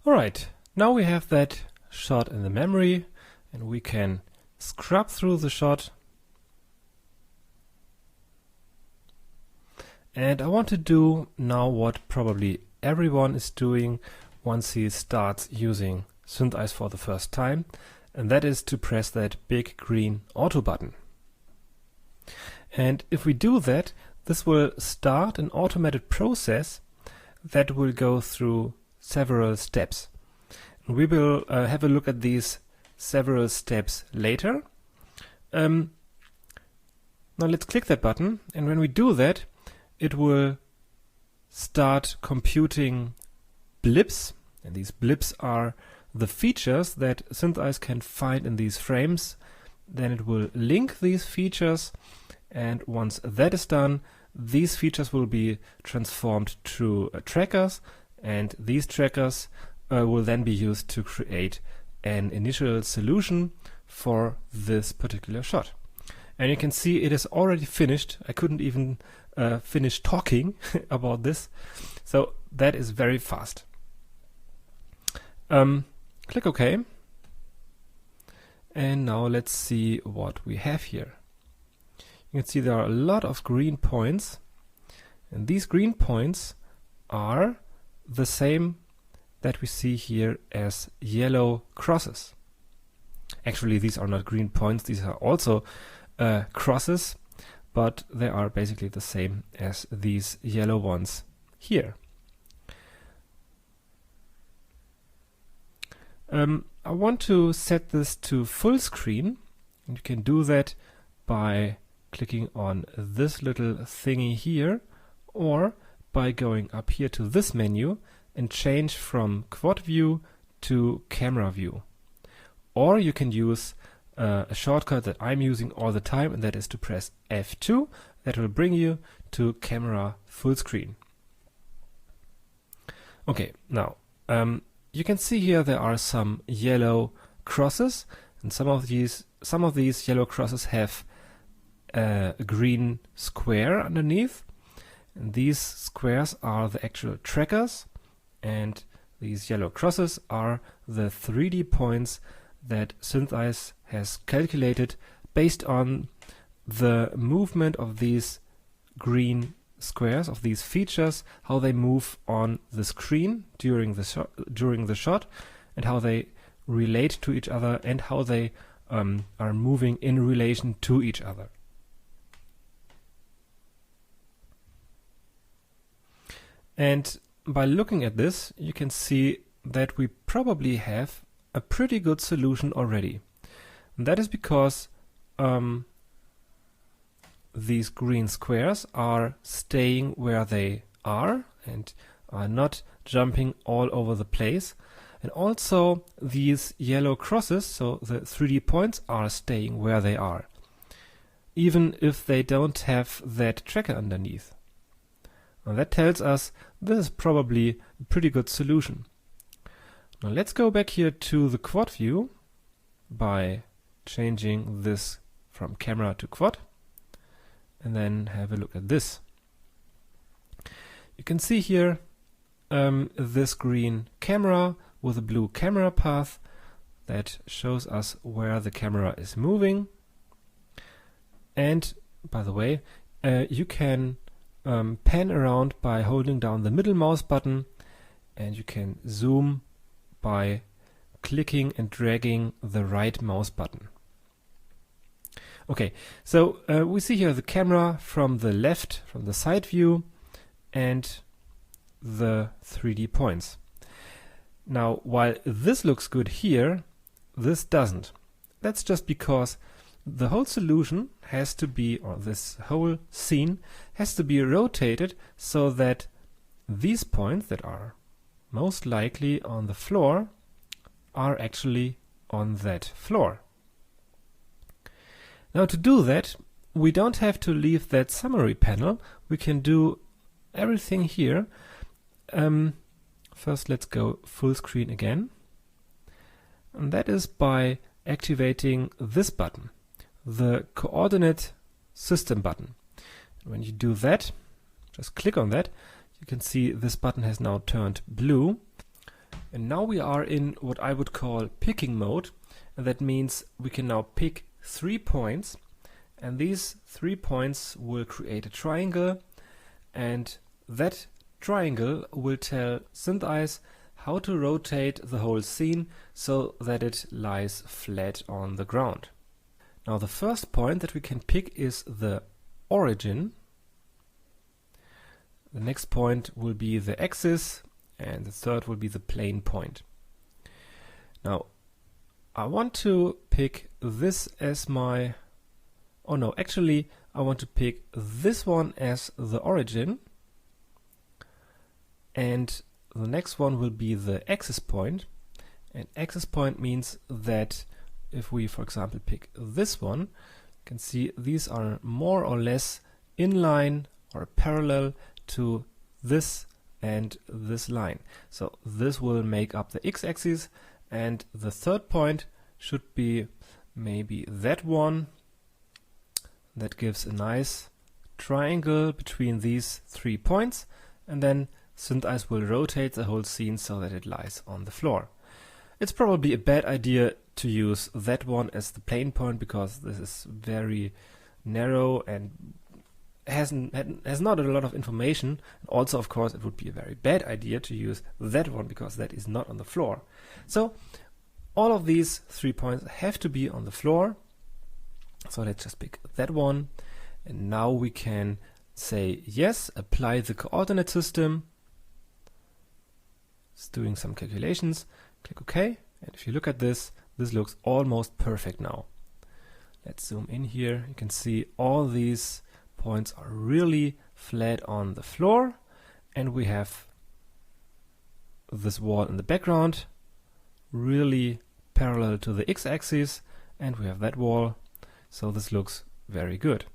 Alright, now we have that shot in the memory and we can scrub through the shot. And I want to do now what probably everyone is doing once he starts using SynthEyes for the first time, and that is to press that big green auto button. And if we do that, this will start an automated process that will go through several steps. We will have a look at these several steps later. Now let's click that button, and when we do that, it will start computing blips, and these blips are the features that SynthEyes can find in these frames. Then it will link these features, and once that is done, these features will be transformed to trackers, and these trackers will then be used to create an initial solution for this particular shot. And you can see it is already finished. I couldn't even finish talking about this, so that is very fast. Click OK, and now let's see what we have here. You can see there are a lot of green points, and these green points are the same that we see here as yellow crosses. Actually, these are not green points, these are also crosses, but they are basically the same as these yellow ones here. I want to set this to full screen, and you can do that by clicking on this little thingy here, or by going up here to this menu and change from quad view to camera view. Or you can use a shortcut that I'm using all the time, and that is to press F2. That will bring you to camera full screen. Okay, now you can see here there are some yellow crosses, and some of these yellow crosses have a green square underneath, and these squares are the actual trackers, and these yellow crosses are the 3D points that SynthEyes has calculated based on the movement of these green squares, of these features, how they move on the screen during the shot, and how they relate to each other, and how they are moving in relation to each other. And by looking at this, you can see that we probably have a pretty good solution already. And that is because these green squares are staying where they are and are not jumping all over the place. And also these yellow crosses, so the 3D points, are staying where they are, even if they don't have that tracker underneath. And that tells us this is probably a pretty good solution. Now let's go back here to the quad view by changing this from camera to quad, and then have a look at this. You can see here this green camera with a blue camera path that shows us where the camera is moving. And by the way, you can pan around by holding down the middle mouse button, and you can zoom by clicking and dragging the right mouse button. Okay, so we see here the camera from the left, from the side view, and the 3D points. Now, while this looks good here, this doesn't. That's just because the whole solution has to be, or this whole scene has to be rotated so that these points that are most likely on the floor are actually on that floor. Now to do that, we don't have to leave that summary panel. We can do everything here. First, let's go full screen again. And that is by activating this button, the coordinate system button. When you do that, just click on that, you can see this button has now turned blue. And now we are in what I would call picking mode, and that means we can now pick 3 points, and these 3 points will create a triangle, and that triangle will tell SynthEyes how to rotate the whole scene so that it lies flat on the ground. Now the first point that we can pick is the origin. The next point will be the axis, and the third will be the plane point. Now I want to pick this as my, oh no, actually I want to pick this one as the origin, and the next one will be the axis point. And axis point means that if we, for example, pick this one, you can see these are more or less in line or parallel to this and this line. So this will make up the x-axis, and the third point should be maybe that one. That gives a nice triangle between these 3 points, and then SynthEyes will rotate the whole scene so that it lies on the floor. It's probably a bad idea to use that one as the plane point, because this is very narrow and has not a lot of information. Also, of course, it would be a very bad idea to use that one because that is not on the floor. So all of these 3 points have to be on the floor. So let's just pick that one, and now we can say yes, apply the coordinate system. It's doing some calculations. Click OK, and if you look at this, this looks almost perfect now. Let's zoom in here. You can see all these points are really flat on the floor, and we have this wall in the background really parallel to the x-axis, and we have that wall. So this looks very good.